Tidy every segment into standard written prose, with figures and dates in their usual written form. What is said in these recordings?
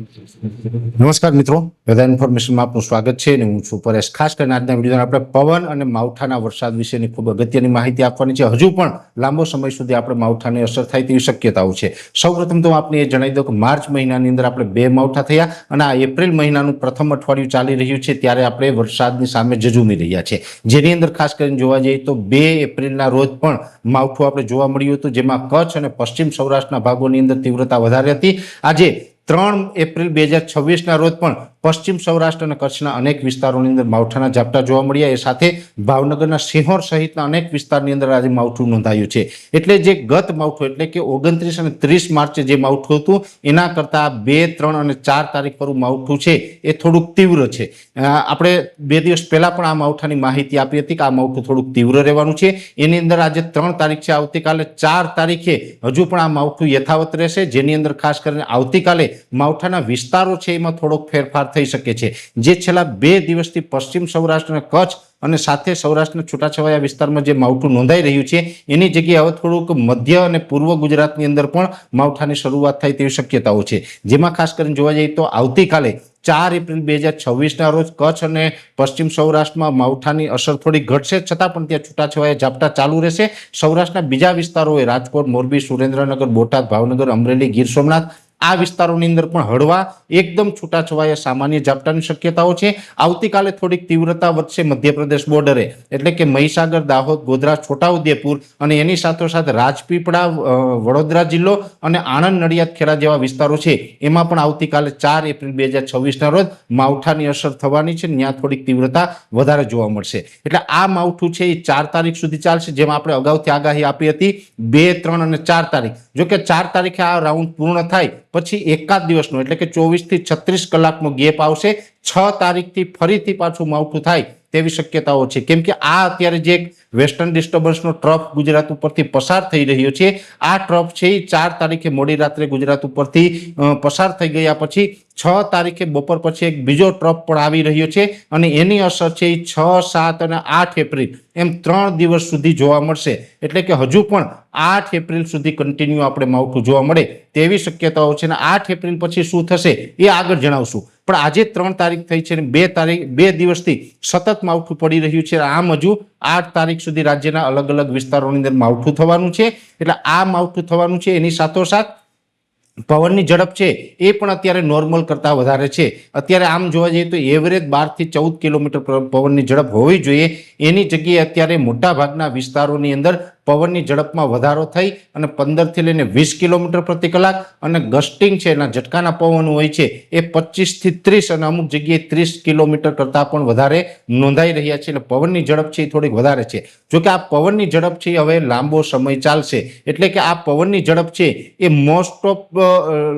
નમસ્કાર મિત્રો, વેધર ઇન્ફોર્મેશનમાં આપનું સ્વાગત છે અને હું છું પરેશ। ખાસ કરીને આજના વિડીયોમાં આપણે પવન અને માવઠાના વરસાદ વિશેની ખૂબ અગત્યની માહિતી આપવાની છે। હજુ પણ લાંબો સમય સુધી આપણે માવઠાની અસર થાય તેવી શક્યતાઓ છે। સૌપ્રથમ તો આપને એ જણાવી દઉં કે માર્ચ મહિનાની અંદર આપણે 2 માવઠા થયા અને આ એપ્રિલ મહિનાનું પ્રથમ અઠવાડિયું ચાલી રહ્યું છે ત્યારે આપણે વરસાદની સામે ઝઝૂમી રહ્યા છે, જેની અંદર ખાસ કરીને જોવા જઈએ તો 2 એપ્રિલના રોજ પણ માવઠું આપણે જોવા મળ્યું હતું, જેમાં કચ્છ અને પશ્ચિમ સૌરાષ્ટ્રના ભાગોની અંદર તીવ્રતા વધારે હતી। આજે 3 એપ્રિલ 2026ના રોજ પણ પશ્ચિમ સૌરાષ્ટ્ર અને કચ્છના અનેક વિસ્તારોની અંદર માવઠાના ઝાપટા જોવા મળ્યા। એ સાથે ભાવનગરના સિંહોર સહિતના અનેક વિસ્તારની અંદર આજે માવઠું નોંધાયું છે। એટલે જે ગત માવઠું એટલે કે 29 અને 30 માર્ચે જે માવઠું હતું એના કરતાં 2, 3 અને 4 તારીખ પરનું માવઠું છે એ થોડુંક તીવ્ર છે। આપણે 2 દિવસ પહેલા પણ આ માવઠાની માહિતી આપી હતી કે આ માવઠું થોડુંક તીવ્ર રહેવાનું છે। એની અંદર આજે 3 તારીખ છે, આવતીકાલે 4 તારીખે હજુ પણ આ માવઠું યથાવત રહેશે, જેની અંદર ખાસ કરીને આવતીકાલે માવઠાના વિસ્તારો છે એમાં થોડોક ફેરફાર થઈ શકે છે। જે છેલ્લા 2 દિવસથી પશ્ચિમ સૌરાષ્ટ્ર અને કચ્છ અને સાથે સૌરાષ્ટ્રના છૂટાછવાયા વિસ્તારમાં જે માવઠું નોંધાઈ રહ્યું છે એની જગ્યાએ હવે થોડુંક મધ્ય અને પૂર્વ ગુજરાતની અંદર પણ માવઠાની શરૂઆત થાય તેવી શક્યતાઓ છે। જેમાં ખાસ કરીને જોવા જઈએ તો આવતીકાલે 4 એપ્રિલ 2026ના રોજ કચ્છ અને પશ્ચિમ સૌરાષ્ટ્રમાં માવઠાની અસર થોડી ઘટશે, છતાં પણ ત્યાં છૂટાછવાયા ઝાપટા ચાલુ રહેશે। સૌરાષ્ટ્રના બીજા વિસ્તારોએ રાજકોટ, મોરબી, સુરેન્દ્રનગર, બોટાદ, ભાવનગર, અમરેલી, ગીર સોમનાથ આ વિસ્તારોની અંદર પણ હળવા એકદમ છૂટાછવાયા સામાન્ય ઝાપટાની શક્યતાઓ છે। આવતીકાલે થોડીક તીવ્રતા વધશે મધ્યપ્રદેશ બોર્ડરે, એટલે કે મહીસાગર, દાહોદ, ગોધરા, છોટાઉદેપુર અને એની સાથોસાથ રાજપીપળા, વડોદરા જિલ્લો અને આણંદ, નડિયાદ, ખેડા જેવા વિસ્તારો છે એમાં પણ આવતીકાલે 4 એપ્રિલ 2026ના રોજ માવઠાની અસર થવાની છે, ત્યાં થોડીક તીવ્રતા વધારે જોવા મળશે। એટલે આ માવઠું છે એ 4 તારીખ સુધી ચાલશે, જેમાં આપણે અગાઉથી આગાહી આપી હતી 2, 3 અને 4 તારીખ। જો કે 4 તારીખે આ રાઉન્ડ પૂર્ણ થાય પછી એકાદ દિવસનો એટલે કે 24 થી 36 કલાકનો ગેપ આવશે। 6 તારીખથી ફરીથી પાછું માવઠું થાય તેવી શક્યતાઓ છે, કેમ કે આ અત્યારે જે વેસ્ટર્ન ડિસ્ટર્બન્સનો ટ્રફ ગુજરાત ઉપરથી પસાર થઈ રહ્યો છે, આ ટ્રફ છે એ 4 તારીખે મોડી રાત્રે ગુજરાત ઉપરથી પસાર થઈ ગયા પછી 6 તારીખે બપોર પછી એક બીજો ટ્રફ પણ આવી રહ્યો છે અને એની અસર છે એ 6, 7 અને 8 એપ્રિલ એમ 3 દિવસ સુધી જોવા મળશે। એટલે કે હજુ પણ 8 એપ્રિલ સુધી કન્ટિન્યુ આપણે માવઠું જોવા મળે તેવી શક્યતાઓ છે અને 8 એપ્રિલ પછી શું થશે એ આગળ જણાવશું। પણ આજે 3 તારીખ થઈ છે અને 2 દિવસથી સતત માવઠું પડી રહ્યું છે। આમ હજુ 8 તારીખ સુધી રાજ્યના અલગ અલગ વિસ્તારોની અંદર માવઠું થવાનું છે। એટલે આ માવઠું થવાનું છે એની સાથોસાથ પવનની ઝડપ છે એ પણ અત્યારે નોર્મલ કરતાં વધારે છે। અત્યારે આમ જોવા જઈએ તો એવરેજ 12 થી 14 કિલોમીટર પવનની ઝડપ હોવી જોઈએ, એની જગ્યાએ અત્યારે મોટાભાગના વિસ્તારોની અંદર પવનની ઝડપમાં વધારો થઈ અને 15 થી લઈને 20 કિલોમીટર પ્રતિ કલાક અને ગસ્ટિંગ છે એના ઝટકાના પવન હોય છે એ 25 થી 30 અને અમુક જગ્યાએ 30 કિલોમીટર કરતાં પણ વધારે નોંધાઈ રહ્યા છે। એટલે પવનની ઝડપ છે એ થોડીક વધારે છે। જોકે આ પવનની ઝડપ છે હવે લાંબો સમય ચાલશે, એટલે કે આ પવનની ઝડપ છે એ મોસ્ટ ઓફ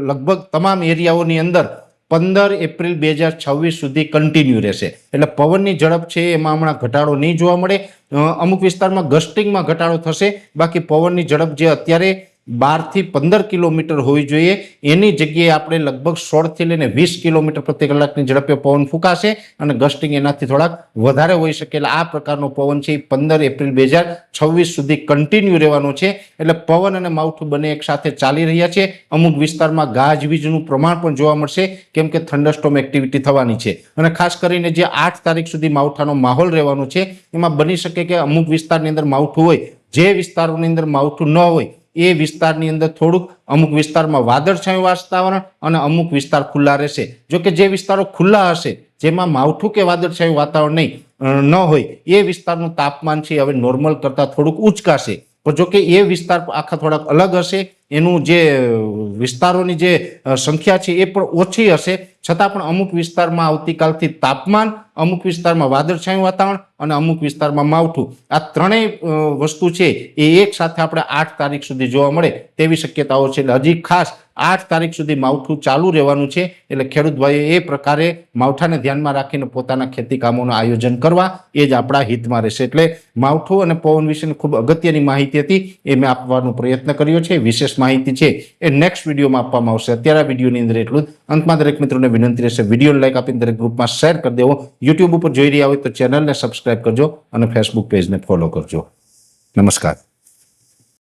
લગભગ તમામ એરિયાઓની અંદર 15 એપ્રિલ 2026 સુધી કન્ટિન્યુ રહેશે। એટલે પવનની ઝડપ છે એમાં હમણાં ઘટાડો નહીં જોવા મળે, અમુક વિસ્તારમાં ગસ્ટિંગમાં ઘટાડો થશે, બાકી પવનની ઝડપ જે અત્યારે 12 થી 15 કિલોમીટર હોવી જોઈએ એની જગ્યાએ આપણે લગભગ 16 થી લઈને 20 કિલોમીટર પ્રતિ કલાકની ઝડપે પવન ફૂંકાશે અને ગસ્ટિંગ એનાથી થોડાક વધારે હોઈ શકે। એટલે આ પ્રકારનો પવન છે એ 15 એપ્રિલ 2026 સુધી કન્ટિન્યુ રહેવાનો છે। એટલે પવન અને માવઠું બંને એક સાથે ચાલી રહ્યા છે। અમુક વિસ્તારમાં ગાજવીજનું પ્રમાણ પણ જોવા મળશે, કેમ કે થંડરસ્ટોર્મ એક્ટિવિટી થવાની છે અને ખાસ કરીને જે 8 તારીખ સુધી માવઠાનો માહોલ રહેવાનો છે એમાં બની શકે કે અમુક વિસ્તારની અંદર માવઠું હોય, જે વિસ્તારોની અંદર માવઠું ન હોય એ વિસ્તારની અંદર થોડુંક અમુક વિસ્તારમાં વાદળછાયું વાતાવરણ અને અમુક વિસ્તાર ખુલ્લા રહેશે। જો કે જે વિસ્તારો ખુલ્લા હશે જેમાં માવઠું કે વાદળછાયું વાતાવરણ ન હોય એ વિસ્તારનું તાપમાન છે હવે નોર્મલ કરતાં થોડુંક ઉચકાશે। પણ જો કે એ વિસ્તાર આખા થોડાક અલગ હશે, એનું જે વિસ્તારોની જે સંખ્યા છે એ પણ ઓછી હશે, છતાં પણ અમુક વિસ્તારમાં આવતીકાલથી તાપમાન, અમુક વિસ્તારમાં વાદળછાયું વાતાવરણ અને અમુક વિસ્તારમાં માવઠું, આ ત્રણેય વસ્તુ છે એ એક સાથે આપણે 8 તારીખ સુધી જોવા મળે તેવી શક્યતાઓ છે। એટલે હજી ખાસ 8 તારીખ સુધી માવઠું ચાલુ રહેવાનું છે। એટલે ખેડૂત ભાઈઓ એ પ્રકારે માવઠાને ધ્યાનમાં રાખીને પોતાના ખેતી કામોનું આયોજન કરવા એ જ આપણા હિતમાં રહેશે। એટલે માવઠું અને પવન વિશેની ખૂબ અગત્યની માહિતી હતી એ મેં આપવાનો પ્રયત્ન કર્યો છે। વિશેષ માહિતી છે એ નેક્સ્ટ વિડીયોમાં આપવામાં આવશે। અત્યારે આ વિડીયોની અંદર એટલું જ। અંતમાં દરેક મિત્રોને વિનંતી રહેશે વિડીયોને લાઈક આપીને દરેક ગ્રુપમાં શેર કરી દેવો। યુટ્યુબ ઉપર જોઈ રહ્યા હોય તો ચેનલને સબસ્ક્રાઇબ કરજો અને ફેસબુક પેજને ફોલો કરજો। નમસ્કાર।